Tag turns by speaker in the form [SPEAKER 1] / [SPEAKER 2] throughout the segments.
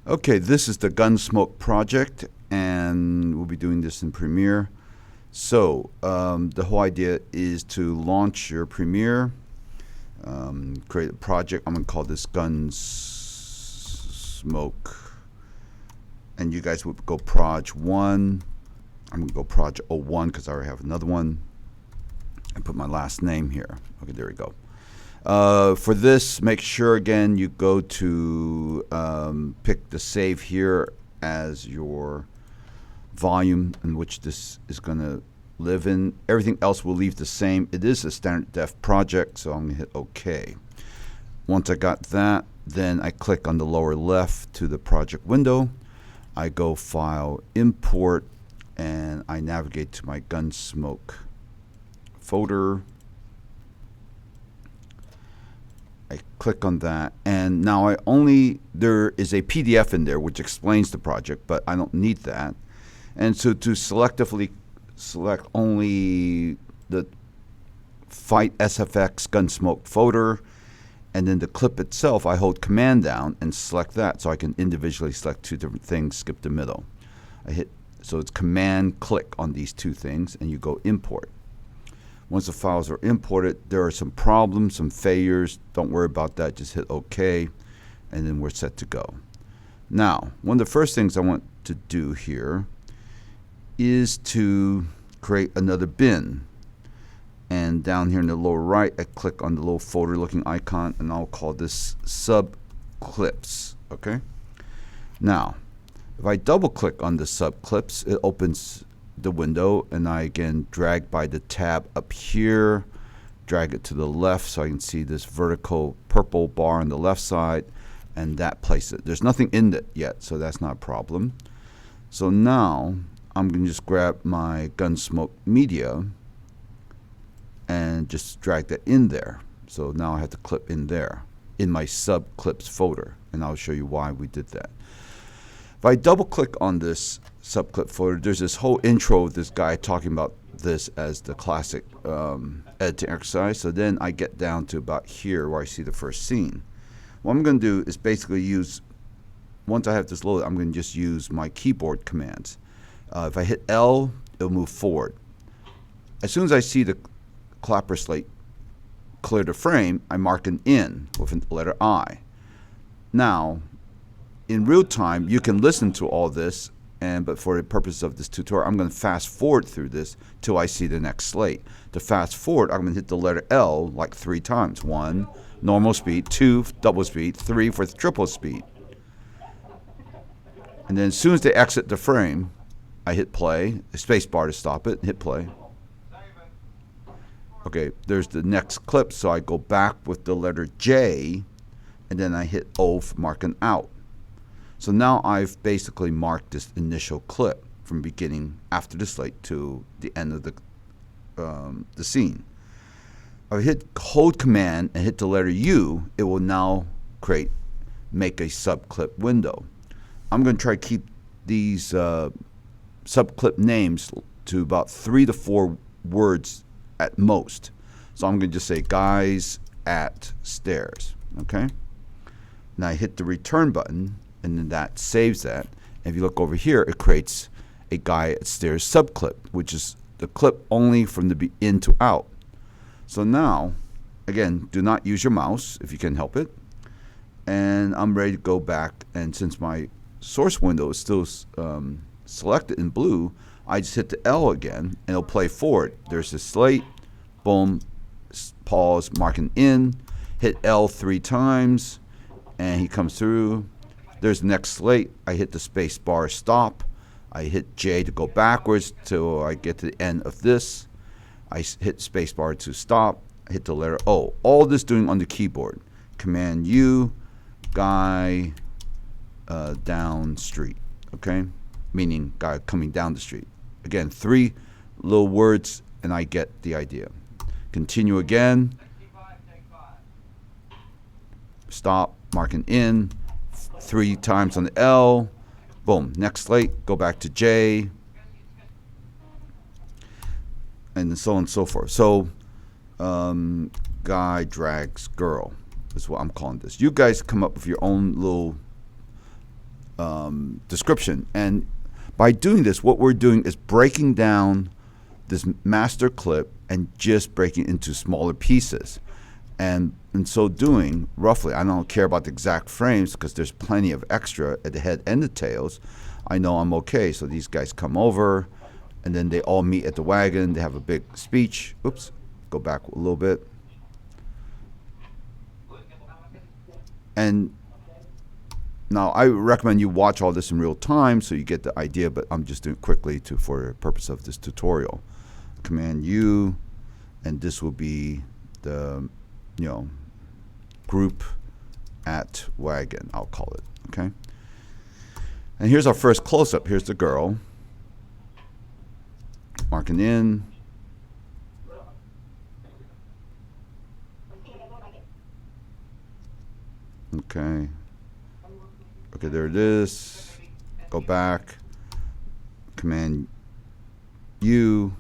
[SPEAKER 1] Okay, this is the Gunsmoke project, and we'll be doing this in Premiere. So the whole idea is to launch your Premiere, create a project. I'm going to call this Gunsmoke, and you guys would go Proj 1. I'm going to go Proj 01 because I already have another one. I put my last name here. Okay, there we go. For this, make sure again you go to pick the save here as your volume in which this is going to live in. Everything else will leave the same. It is a standard def project, so I'm going to hit OK. Once I got that, then I click on the lower left to the project window. I go File, Import, and I navigate to my Gunsmoke folder. I click on that, and now there is a PDF in there which explains the project, but I don't need that. And so to selectively select only the Fight SFX Gunsmoke folder, and then the clip itself, I hold Command down and select that so I can individually select two different things, skip the middle. So it's Command click on these two things, and you go Import. Once the files are imported, there are some problems, some failures. Don't worry about that. Just hit OK, and then we're set to go. Now, one of the first things I want to do here is to create another bin. And down here in the lower right, I click on the little folder-looking icon, and I'll call this Sub Clips. Okay. Now, if I double-click on the Sub Clips, it opens the window, and I again drag by the tab up here, drag it to the left so I can see this vertical purple bar on the left side, and that places it. There's nothing in it yet, so that's not a problem. So now I'm going to just grab my Gunsmoke media and just drag that in there. So now I have the clip in there in my sub clips folder, and I'll show you why we did that. If I double click on this subclip folder, there's this whole intro of this guy talking about this as the classic editing exercise. So then I get down to about here where I see the first scene. What I'm going to do is basically once I have this loaded, I'm going to just use my keyboard commands. If I hit L, it'll move forward. As soon as I see the clapper slate clear the frame, I mark an in with the letter I. Now, in real time, you can listen to all this, but for the purpose of this tutorial, I'm going to fast forward through this till I see the next slate. To fast forward, I'm going to hit the letter L like 3 times. 1, normal speed. 2, double speed. 3 for triple speed. And then as soon as they exit the frame, I hit play, space bar to stop it, hit play. Okay, there's the next clip, so I go back with the letter J, and then I hit O for marking out. So now I've basically marked this initial clip from beginning after the slate to the end of the scene. If I hold Command and hit the letter U, it will now make a subclip window. I'm going to try to keep these subclip names to about 3 to 4 words at most. So I'm going to just say guys at stairs. Okay. Now I hit the return button, and then that saves that. And if you look over here, it creates a guy at stairs subclip, which is the clip only from the in to out. So now, again, do not use your mouse if you can help it. And I'm ready to go back. And since my source window is still selected in blue, I just hit the L again, and it'll play forward. There's the slate, boom, pause, marking in, hit L 3 times, and he comes through. There's the next slate. I hit the space bar stop. I hit J to go backwards till I get to the end of this. I hit space bar to stop. I hit the letter O. All this doing on the keyboard. Command U, guy down street. Okay? Meaning guy coming down the street. Again, 3 little words, and I get the idea. Continue again. Stop, marking in. 3 times on the L. Boom. Next slate, go back to J. And so on and so forth. So, guy drags girl is what I'm calling this. You guys come up with your own little description. And by doing this, what we're doing is breaking down this master clip and just breaking it into smaller pieces. And in so doing, roughly, I don't care about the exact frames because there's plenty of extra at the head and the tails. I know I'm okay. So these guys come over, and then they all meet at the wagon. They have a big speech. Oops, go back a little bit. And now I recommend you watch all this in real time so you get the idea, but I'm just doing it quickly for the purpose of this tutorial. Command U, and this will be the group at wagon, I'll call it. Okay. And here's our first close-up. Here's the girl. Marking in. Okay. Okay, there it is. Go back. Command U.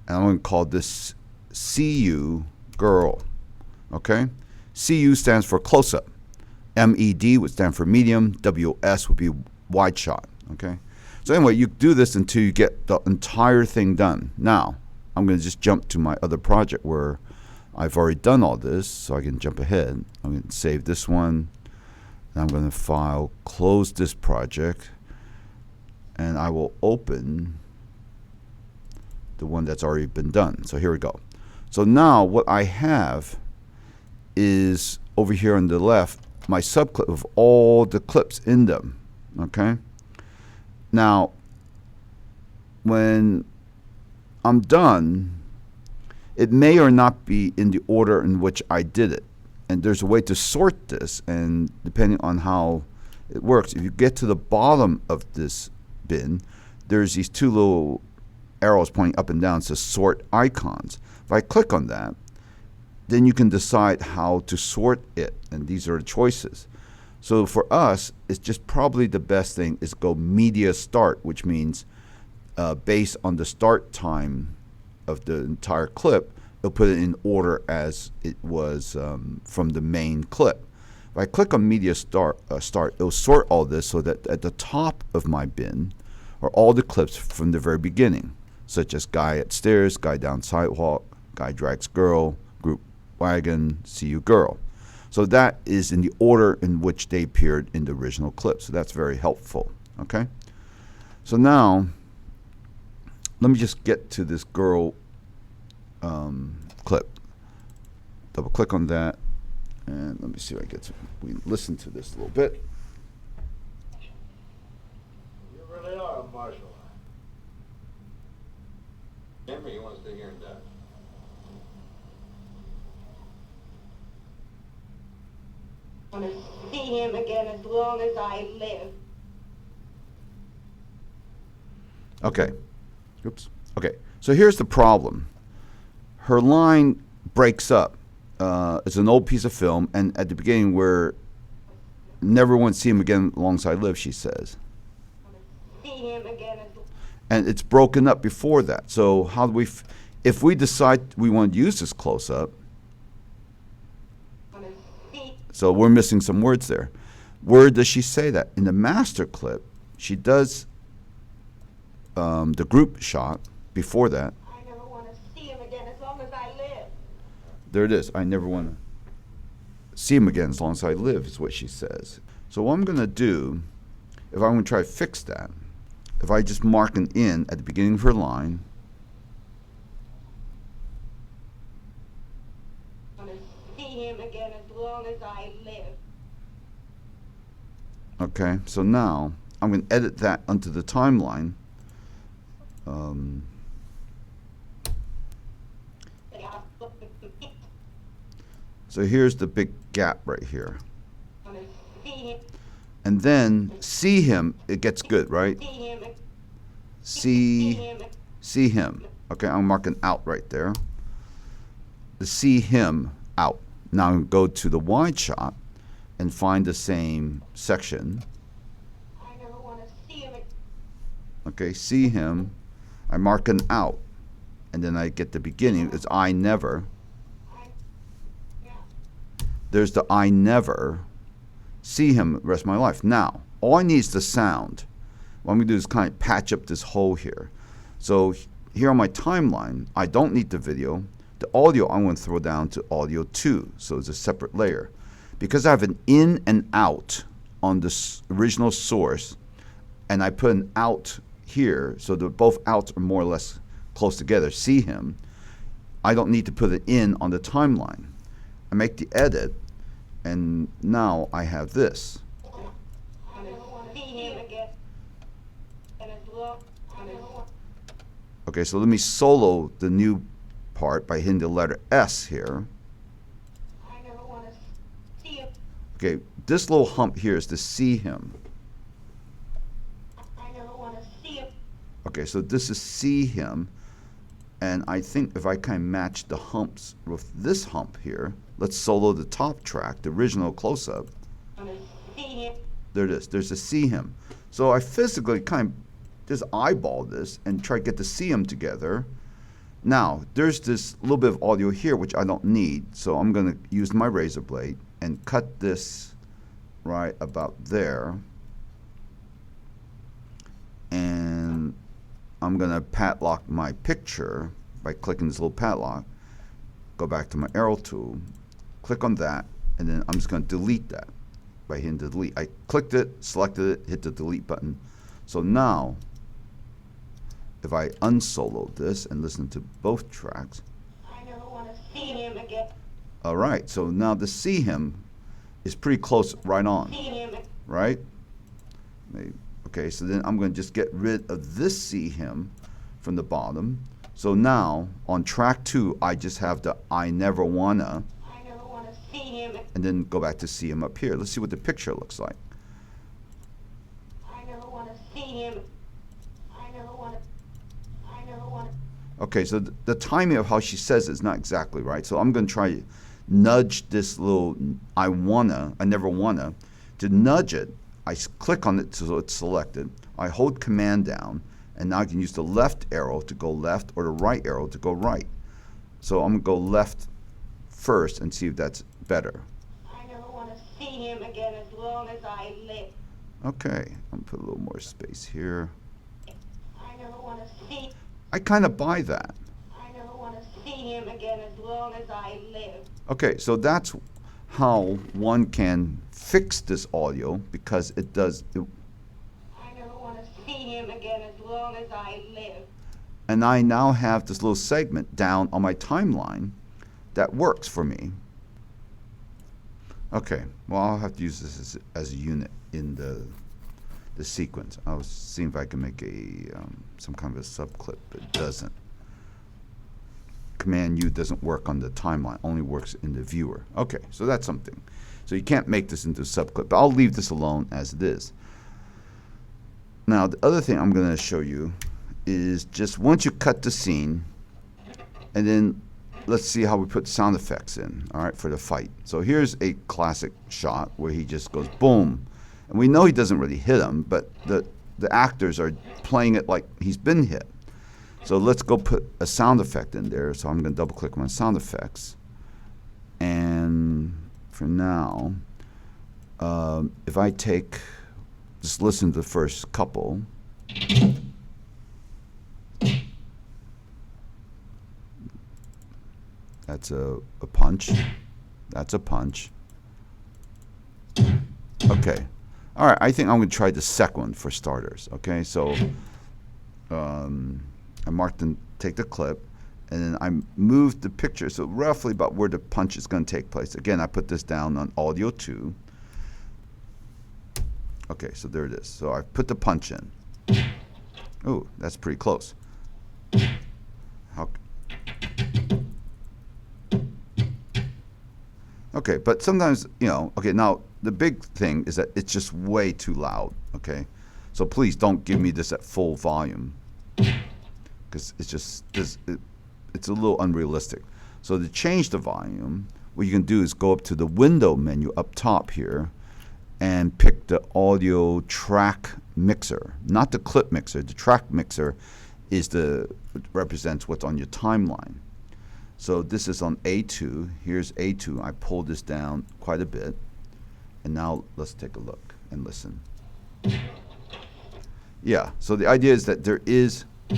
[SPEAKER 1] And I'm going to call this CU girl. Okay? CU stands for close-up. MED would stand for medium. WS would be wide shot. Okay? So anyway, you do this until you get the entire thing done. Now, I'm going to just jump to my other project where I've already done all this, so I can jump ahead. I'm going to save this one. And I'm going to file, close this project, and I will open the one that's already been done. So here we go. So now what I have is over here on the left, my subclip of all the clips in them. Okay? Now, when I'm done, it may or not be in the order in which I did it. And there's a way to sort this, and depending on how it works, if you get to the bottom of this bin, there's these two little arrows pointing up and down. It says sort icons. If I click on that, then you can decide how to sort it, and these are the choices. So for us, it's just probably the best thing is go media start, which means based on the start time of the entire clip, it'll put it in order as it was from the main clip. If I click on media start, it'll sort all this so that at the top of my bin are all the clips from the very beginning, such as guy at stairs, guy down sidewalk, guy drags girl, group wagon, see you girl. So that is in the order in which they appeared in the original clip. So that's very helpful. Okay. So now let me just get to this girl clip. Double click on that, and let me see if I get to. We listen to this a little bit.
[SPEAKER 2] You really are a marshal. Remember, you want to stay here and die.
[SPEAKER 3] I want to see him again as long as I live.
[SPEAKER 1] Okay. Oops. Okay. So here's the problem. Her line breaks up. It's an old piece of film, and at the beginning, we're never want to see him again alongside live, she says.
[SPEAKER 3] See him again.
[SPEAKER 1] And it's broken up before that. So how do we, if we decide we want to use this close-up, so we're missing some words there. Where does she say that? In the master clip, she does the group shot before that.
[SPEAKER 3] I never want to see him again as long as I live.
[SPEAKER 1] There it is. I never want to see him again as long as I live, is what she says. So what I'm going to do, if I'm going to try to fix that, if I just mark an in at the beginning of her line,
[SPEAKER 3] I want to see him again as long as I live.
[SPEAKER 1] okay, so now I'm going to edit that onto the timeline. So here's the big gap right here.
[SPEAKER 3] I want to see him.
[SPEAKER 1] And then see him, it gets good, right?
[SPEAKER 3] See him.
[SPEAKER 1] See him. Okay, I'm marking out right there. The see him out. Now I'm going to go to the wide shot and find the same section.
[SPEAKER 3] I never want to see him.
[SPEAKER 1] Okay, see him. I mark an out. And then I get the beginning. It's I never. There's the I never see him the rest of my life. Now, all I need is the sound. What I'm going to do is kind of patch up this hole here. So here on my timeline, I don't need the video. The audio I'm going to throw down to audio 2, so it's a separate layer. Because I have an in and out on this original source, and I put an out here, so that both outs are more or less close together, see him, I don't need to put it in on the timeline. I make the edit, and now I have this. Okay, so let me solo the new part by hitting the letter S here. Okay, this little hump here is to see him. Okay, so this is see him. And I think if I kind of match the humps with this hump here, let's solo the top track, the original close-up. There it is. There's a see him. So I physically kind of just eyeball this and try to get to see him together. Now, there's this little bit of audio here, which I don't need. So I'm going to use my razor blade and cut this right about there. And I'm going to padlock my picture by clicking this little padlock. Go back to my arrow tool, click on that, and then I'm just going to delete that by hitting the delete. I clicked it, selected it, hit the delete button. So now, if I unsolo this and listen to both tracks.
[SPEAKER 3] I never want to see him again.
[SPEAKER 1] All right, so now the see him is pretty close right on, right? Okay, so then I'm going to just get rid of this see him from the bottom. So now on track 2, I just have the I never wanna,
[SPEAKER 3] See him.
[SPEAKER 1] and then go back to see him up here. Let's see what the picture looks like.
[SPEAKER 3] I never want to see him. I never want to.
[SPEAKER 1] Okay, so the timing of how she says it is not exactly right. So I'm going to try to nudge this little I never wanna. To nudge it, I click on it so it's selected. I hold Command down, and now I can use the left arrow to go left or the right arrow to go right. So I'm going to go left first and see if that's better.
[SPEAKER 3] I never want to see him again as long as I live.
[SPEAKER 1] Okay, I'm going to put a little more space here.
[SPEAKER 3] I never want to see.
[SPEAKER 1] I kind of buy that.
[SPEAKER 3] I never want to see him again as long as I live.
[SPEAKER 1] Okay, so that's how one can fix this audio, because it does.
[SPEAKER 3] I never want to see him again as long as I live.
[SPEAKER 1] And I now have this little segment down on my timeline that works for me. Okay, well, I'll have to use this as a unit in the sequence. I was seeing if I can make a some kind of a subclip, but it doesn't. Command U doesn't work on the timeline, only works in the viewer. Okay, so that's something. So you can't make this into a subclip, but I'll leave this alone as it is. Now, the other thing I'm going to show you is just once you cut the scene, and then let's see how we put sound effects in, all right, for the fight. So here's a classic shot where he just goes boom. And we know he doesn't really hit him, but the actors are playing it like he's been hit. So let's go put a sound effect in there. So I'm going to double click on sound effects. And for now, if I just listen to the first couple. That's a punch. That's a punch. Okay. All right, I think I'm going to try the second one for starters. Okay, so I marked and take the clip, and then I moved the picture, so roughly about where the punch is going to take place. Again, I put this down on audio 2. Okay, so there it is. So I put the punch in. Oh, that's pretty close. Okay, but sometimes, okay, now the big thing is that it's just way too loud, okay? So please don't give me this at full volume, because it's a little unrealistic. So to change the volume, what you can do is go up to the window menu up top here and pick the audio track mixer, not the clip mixer. The track mixer represents what's on your timeline. So this is on A2. Here's A2. I pulled this down quite a bit. And now let's take a look and listen. Yeah, so the idea is that there is, you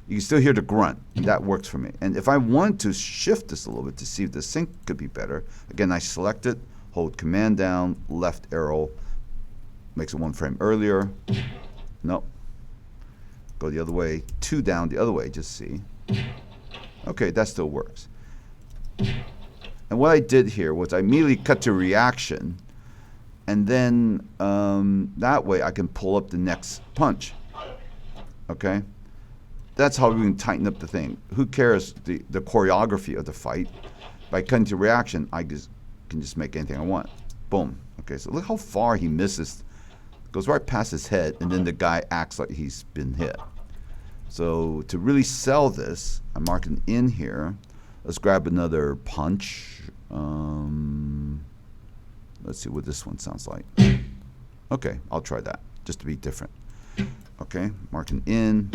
[SPEAKER 1] can still hear the grunt, and that works for me. And if I want to shift this a little bit to see if the sync could be better, again, I select it, hold Command down, left arrow, makes it 1 frame earlier. Nope. Go the other way, 2 down the other way, just see. Okay, that still works. And what I did here was I immediately cut to reaction, and then that way I can pull up the next punch. Okay? That's how we can tighten up the thing. Who cares the choreography of the fight? By cutting to reaction, I can just make anything I want. Boom. Okay, so look how far he misses. Goes right past his head, and then the guy acts like he's been hit. So to really sell this, I'm marking in here. Let's grab another punch. Let's see what this one sounds like. Okay, I'll try that, just to be different. Okay, marking in,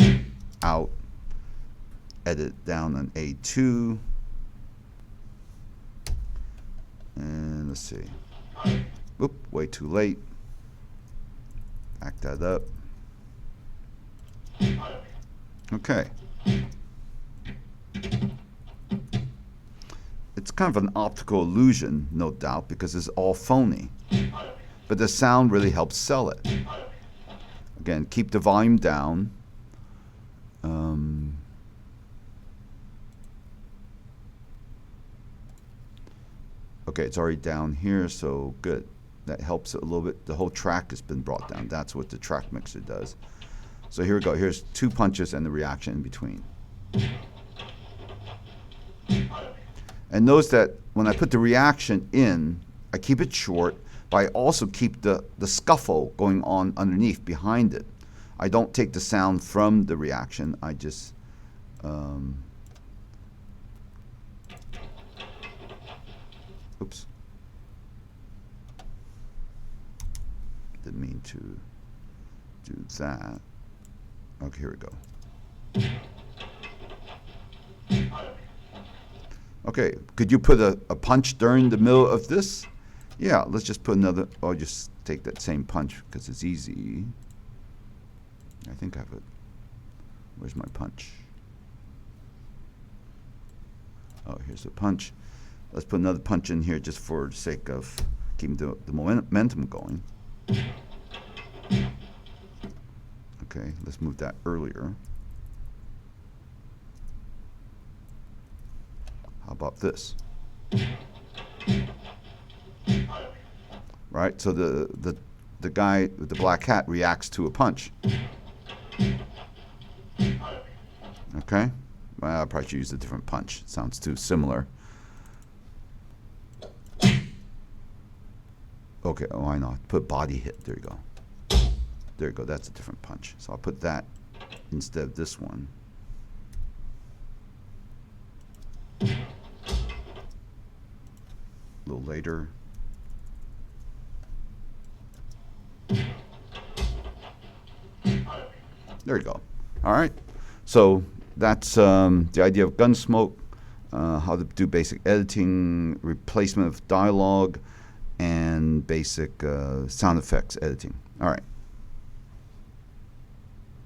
[SPEAKER 1] out, edit down on A2. And let's see. Oop, way too late. Back that up. Okay. It's kind of an optical illusion, no doubt, because it's all phony. But the sound really helps sell it. Again, keep the volume down. Okay, it's already down here, so good. That helps it a little bit. The whole track has been brought down. That's what the track mixer does. So here we go. Here's 2 punches and the reaction in between. And notice that when I put the reaction in, I keep it short, but I also keep the scuffle going on underneath, behind it. I don't take the sound from the reaction. I just... oops. Didn't mean to do that. Okay, here we go. Okay, could you put a punch during the middle of this? Yeah, let's just put another, or just take that same punch because it's easy. I think I have it. Where's my punch? Oh, here's the punch. Let's put another punch in here just for the sake of keeping the momentum going. Okay, let's move that earlier. How about this? Right, so the guy with the black hat reacts to a punch. Okay, well, I probably should use a different punch. It sounds too similar. Okay, why not? Put body hit. There you go. There you go. That's a different punch. So I'll put that instead of this one. A little later. There you go. All right. So that's the idea of Gunsmoke, how to do basic editing, replacement of dialogue, and basic sound effects editing. All right.